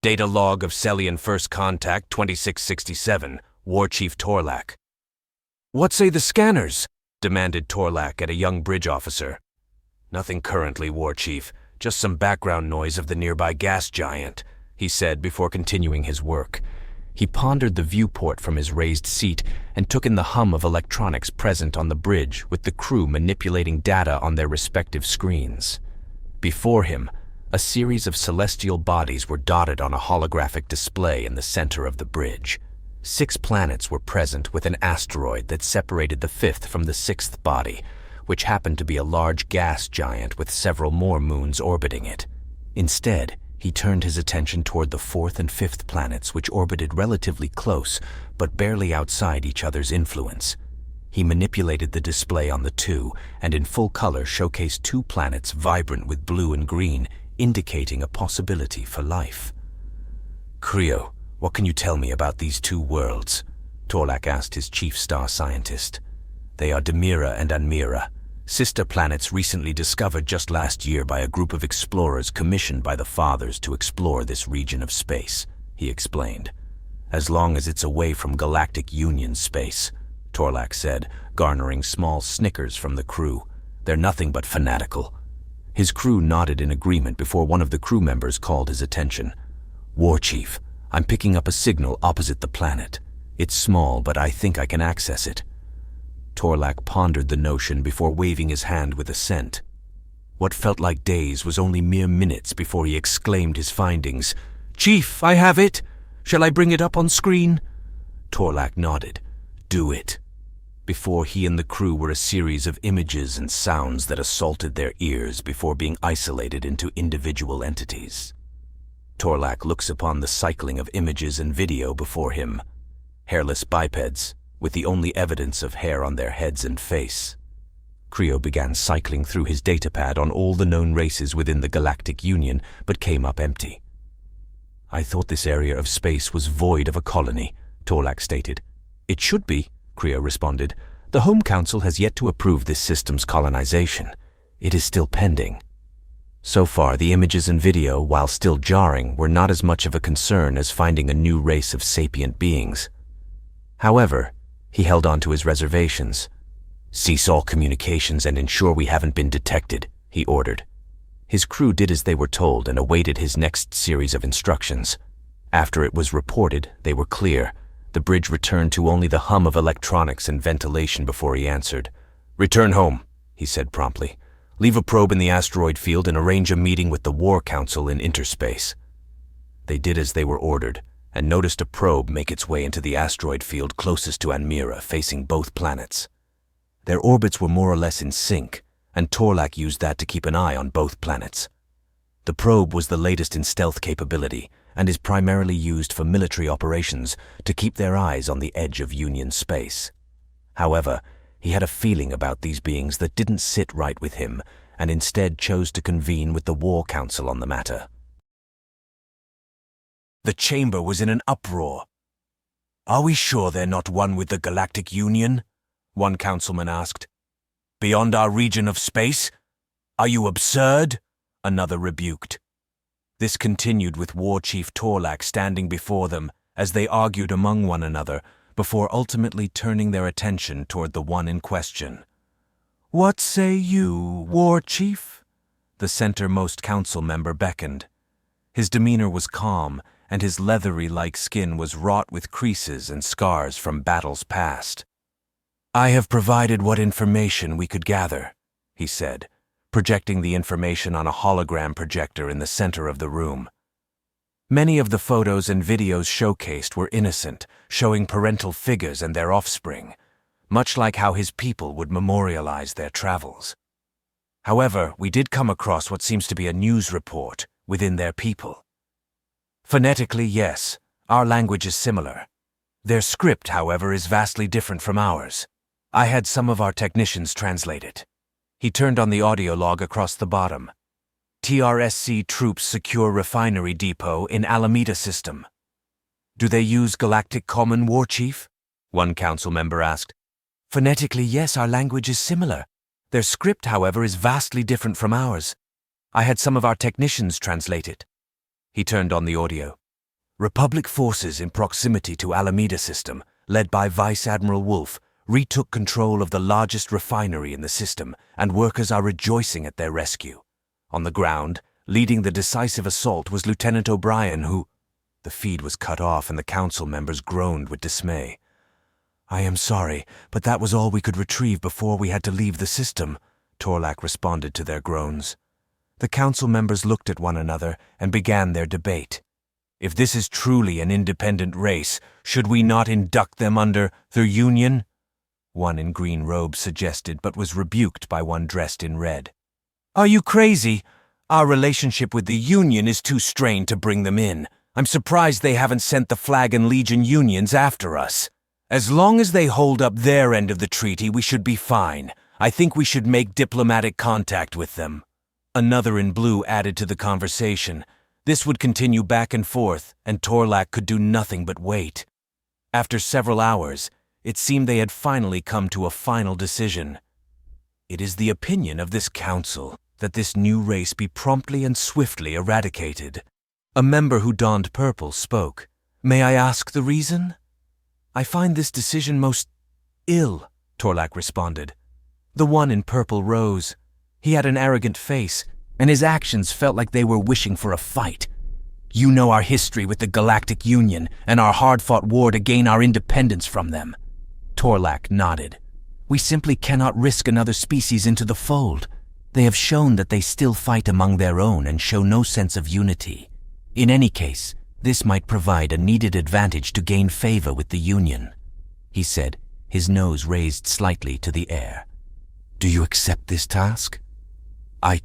Data log of Celian First Contact 2667, War Chief Torlak. What say the scanners? Demanded Torlak at a young bridge officer. Nothing currently, War Chief. Just some background noise of the nearby gas giant, he said before continuing his work. He pondered the viewport from his raised seat and took in the hum of electronics present on the bridge with the crew manipulating data on their respective screens. Before him, a series of celestial bodies were dotted on a holographic display in the center of the bridge. 6 planets were present with an asteroid that separated the 5th from the 6th body, which happened to be a large gas giant with several more moons orbiting it. Instead, he turned his attention toward the 4th and 5th planets, which orbited relatively close, but barely outside each other's influence. He manipulated the display on the 2, and in full color showcased 2 planets vibrant with blue and green, indicating a possibility for life. Creo, what can you tell me about these 2 worlds? Torlak asked his chief star scientist. They are Demira and Anmira, sister planets recently discovered just last year by a group of explorers commissioned by the Fathers to explore this region of space, he explained. As long as it's away from Galactic Union space, Torlak said, garnering small snickers from the crew. They're nothing but fanatical. His crew nodded in agreement before one of the crew members called his attention. War Chief, I'm picking up a signal opposite the planet. It's small, but I think I can access it. Torlak pondered the notion before waving his hand with assent. What felt like days was only mere minutes before he exclaimed his findings. Chief, I have it! Shall I bring it up on screen? Torlak nodded. Do it. Before he and the crew were a series of images and sounds that assaulted their ears before being isolated into individual entities. Torlak looks upon the cycling of images and video before him. Hairless bipeds, with the only evidence of hair on their heads and face. Creo began cycling through his datapad on all the known races within the Galactic Union, but came up empty. I thought this area of space was void of a colony, Torlak stated. It should be, Creo responded. The Home Council has yet to approve this system's colonization. It is still pending. So far, the images and video, while still jarring, were not as much of a concern as finding a new race of sapient beings. However, he held on to his reservations. Cease all communications and ensure we haven't been detected, he ordered. His crew did as they were told and awaited his next series of instructions. After it was reported, they were clear. The bridge returned to only the hum of electronics and ventilation before he answered. Return home, he said promptly. Leave a probe in the asteroid field and arrange a meeting with the War Council in interspace. They did as they were ordered, and noticed a probe make its way into the asteroid field closest to Anmira, facing both planets. Their orbits were more or less in sync, and Torlak used that to keep an eye on both planets. The probe was the latest in stealth capability, and is primarily used for military operations to keep their eyes on the edge of Union space. However, he had a feeling about these beings that didn't sit right with him, and instead chose to convene with the War Council on the matter. The chamber was in an uproar. Are we sure they're not one with the Galactic Union? One councilman asked. Beyond our region of space? Are you absurd? Another rebuked. This continued with War Chief Torlak standing before them as they argued among one another before ultimately turning their attention toward the one in question. What say you, War Chief? The centermost council member beckoned. His demeanor was calm, and his leathery-like skin was wrought with creases and scars from battles past. I have provided what information we could gather, he said, projecting the information on a hologram projector in the center of the room. Many of the photos and videos showcased were innocent, showing parental figures and their offspring, much like how his people would memorialize their travels. However, we did come across what seems to be a news report within their people. Phonetically, yes, our language is similar. Their script, however, is vastly different from ours. I had some of our technicians translate it. He turned on the audio log across the bottom. TRSC troops secure refinery depot in Alameda system. Do they use Galactic Common, War Chief? One council member asked. Phonetically, yes, our language is similar. Their script, however, is vastly different from ours. I had some of our technicians translate it. He turned on the audio. Republic forces in proximity to Alameda system, led by Vice Admiral Wolf, retook control of the largest refinery in the system, and workers are rejoicing at their rescue. On the ground, leading the decisive assault was Lieutenant O'Brien, who... The feed was cut off and the council members groaned with dismay. "I am sorry, but that was all we could retrieve before we had to leave the system," Torlak responded to their groans. The council members looked at one another and began their debate. If this is truly an independent race, should we not induct them under the Union? One in green robes suggested, but was rebuked by one dressed in red. "Are you crazy? Our relationship with the Union is too strained to bring them in. I'm surprised they haven't sent the Flag and Legion unions after us. As long as they hold up their end of the treaty, we should be fine. I think we should make diplomatic contact with them." Another in blue added to the conversation. This would continue back and forth, and Torlak could do nothing but wait. After several hours, it seemed they had finally come to a final decision. "It is the opinion of this council that this new race be promptly and swiftly eradicated." A member who donned purple spoke. "May I ask the reason?" "I find this decision most ill," Torlak responded. The one in purple rose. He had an arrogant face, and his actions felt like they were wishing for a fight. "You know our history with the Galactic Union and our hard-fought war to gain our independence from them." Torlak nodded. "We simply cannot risk another species into the fold. They have shown that they still fight among their own and show no sense of unity. In any case, this might provide a needed advantage to gain favor with the Union," he said, his nose raised slightly to the air. "Do you accept this task?" "I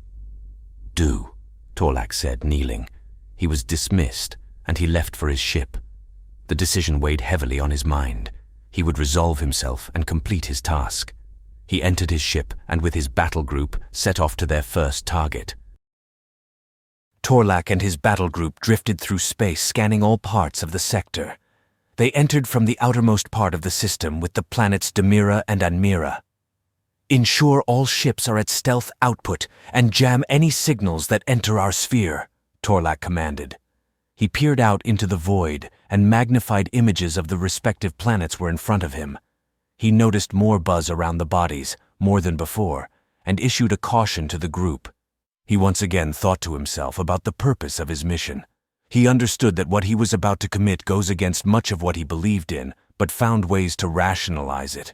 do," Torlak said, kneeling. He was dismissed, and he left for his ship. The decision weighed heavily on his mind. He would resolve himself and complete his task. He entered his ship and with his battle group set off to their first target. Torlak and his battle group drifted through space, scanning all parts of the sector. They entered from the outermost part of the system with the planets Demira and Anmira. "Ensure all ships are at stealth output and jam any signals that enter our sphere," Torlak commanded. He peered out into the void, and magnified images of the respective planets were in front of him. He noticed more buzz around the bodies, more than before, and issued a caution to the group. He once again thought to himself about the purpose of his mission. He understood that what he was about to commit goes against much of what he believed in, but found ways to rationalize it.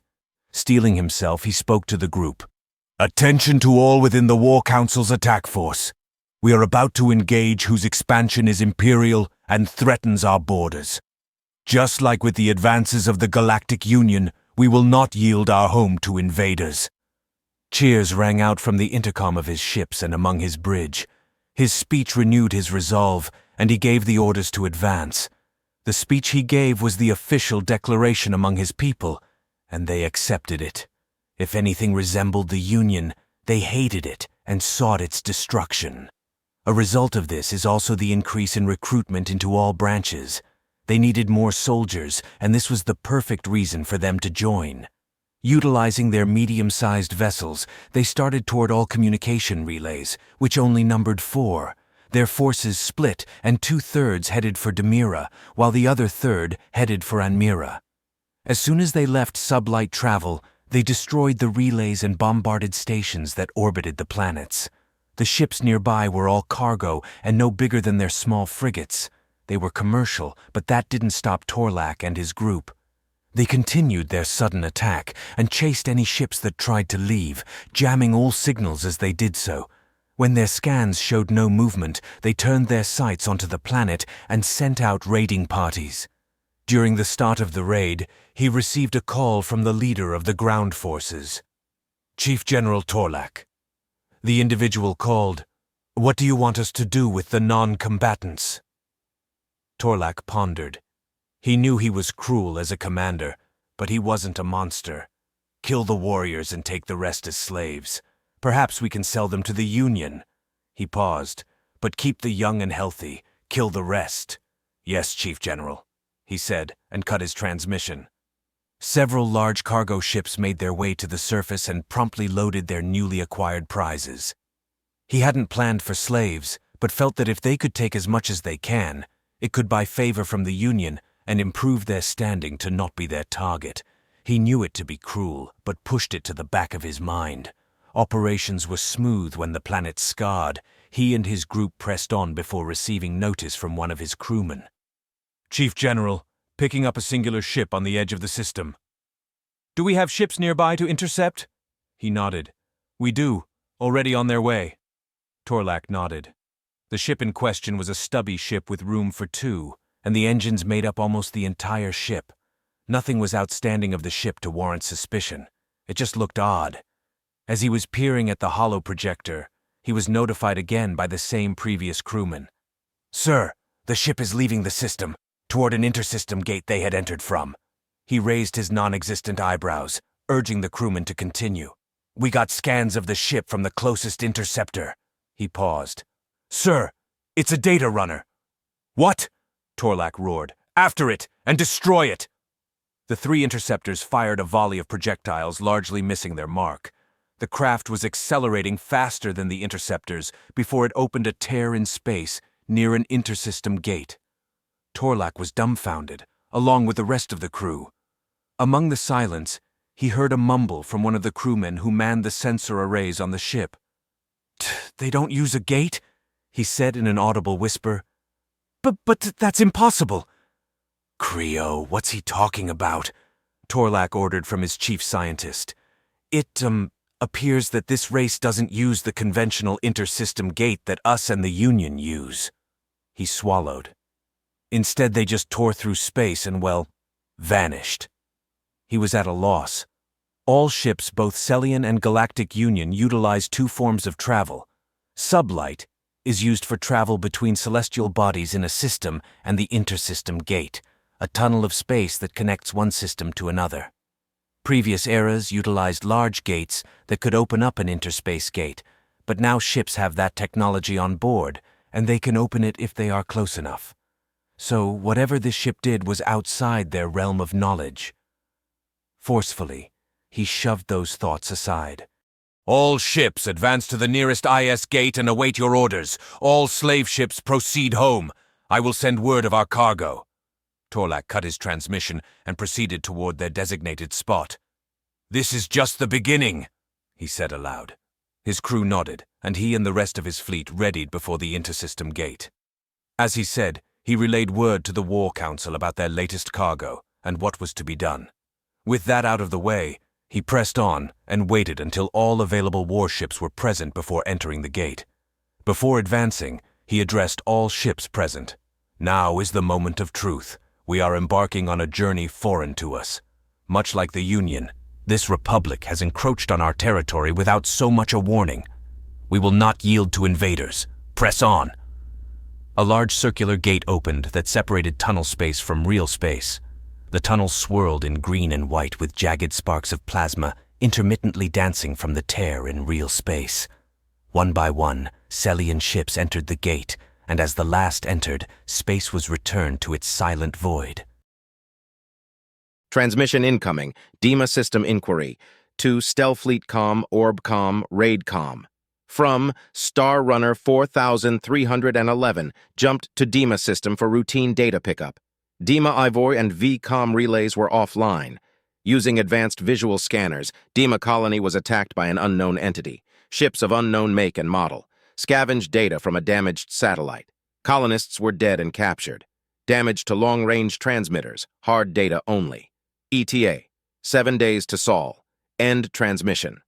Steeling himself, he spoke to the group. "Attention to all within the War Council's attack force. We are about to engage whose expansion is imperial and threatens our borders. Just like with the advances of the Galactic Union, we will not yield our home to invaders." Cheers rang out from the intercom of his ships and among his bridge. His speech renewed his resolve, and he gave the orders to advance. The speech he gave was the official declaration among his people, and they accepted it. If anything resembled the Union, they hated it and sought its destruction. A result of this is also the increase in recruitment into all branches. They needed more soldiers, and this was the perfect reason for them to join. Utilizing their medium-sized vessels, they started toward all communication relays, which only numbered 4. Their forces split, and 2/3 headed for Demira, while the other third headed for Anmira. As soon as they left sublight travel, they destroyed the relays and bombarded stations that orbited the planets. The ships nearby were all cargo and no bigger than their small frigates. They were commercial, but that didn't stop Torlak and his group. They continued their sudden attack and chased any ships that tried to leave, jamming all signals as they did so. When their scans showed no movement, they turned their sights onto the planet and sent out raiding parties. During the start of the raid, he received a call from the leader of the ground forces. "Chief General Torlak." The individual called, "What do you want us to do with the non-combatants?" Torlak pondered. He knew he was cruel as a commander, but he wasn't a monster. "Kill the warriors and take the rest as slaves. Perhaps we can sell them to the Union." He paused. "But keep the young and healthy. Kill the rest." "Yes, Chief General," he said, and cut his transmission. Several large cargo ships made their way to the surface and promptly loaded their newly acquired prizes. He hadn't planned for slaves, but felt that if they could take as much as they can, It could buy favor from the Union and improve their standing to not be their target. He knew it to be cruel, but pushed it to the back of his mind. Operations were smooth when the planet scarred. He and his group pressed on before receiving notice from one of his crewmen. Chief General, picking up a singular ship on the edge of the system. Do we have ships nearby to intercept? He nodded. We do, already on their way. Torlak nodded. The ship in question was a stubby ship with room for two, and the engines made up almost the entire ship. Nothing was outstanding of the ship to warrant suspicion. It just looked odd. As he was peering at the holo projector, he was notified again by the same previous crewman. Sir, the ship is leaving the system, toward an intersystem gate they had entered from. He raised his non-existent eyebrows, urging the crewman to continue. We got scans of the ship from the closest interceptor. He paused. Sir, it's a data runner. What? Torlak roared. After it, and destroy it! The three interceptors fired a volley of projectiles, largely missing their mark. The craft was accelerating faster than the interceptors before it opened a tear in space near an intersystem gate. Torlak was dumbfounded, along with the rest of the crew. Among the silence, he heard a mumble from one of the crewmen who manned the sensor arrays on the ship. They don't use a gate? He said in an audible whisper. But that's impossible. Creo, what's he talking about? Torlak ordered from his chief scientist. It, appears that this race doesn't use the conventional intersystem gate that us and the Union use. He swallowed. Instead, they just tore through space and, well, vanished. He was at a loss. All ships, both Celian and Galactic Union, utilize two forms of travel. Sublight is used for travel between celestial bodies in a system and the intersystem gate, a tunnel of space that connects one system to another. Previous eras utilized large gates that could open up an interspace gate, but now ships have that technology on board, and they can open it if they are close enough. So whatever this ship did was outside their realm of knowledge. Forcefully, he shoved those thoughts aside. All ships advance to the nearest IS gate and await your orders. All slave ships proceed home. I will send word of our cargo. Torlak cut his transmission and proceeded toward their designated spot. This is just the beginning, he said aloud. His crew nodded, and he and the rest of his fleet readied before the intersystem gate. As he said, he relayed word to the War Council about their latest cargo and what was to be done. With that out of the way, he pressed on and waited until all available warships were present before entering the gate. Before advancing, he addressed all ships present. Now is the moment of truth. We are embarking on a journey foreign to us. Much like the Union, this republic has encroached on our territory without so much a warning. We will not yield to invaders. Press on. A large circular gate opened that separated tunnel space from real space. The tunnel swirled in green and white with jagged sparks of plasma intermittently dancing from the tear in real space. One by one, Celian ships entered the gate, and as the last entered, space was returned to its silent void. Transmission incoming. DEMA system inquiry. To Stellfleetcom, Orbcom, Raidcom. From Star Runner 4311, jumped to DEMA system for routine data pickup. DEMA Ivor and VCOM relays were offline. Using advanced visual scanners, DEMA colony was attacked by an unknown entity. Ships of unknown make and model. Scavenged data from a damaged satellite. Colonists were dead and captured. Damage to long-range transmitters, hard data only. ETA, 7 days to Sol. End transmission.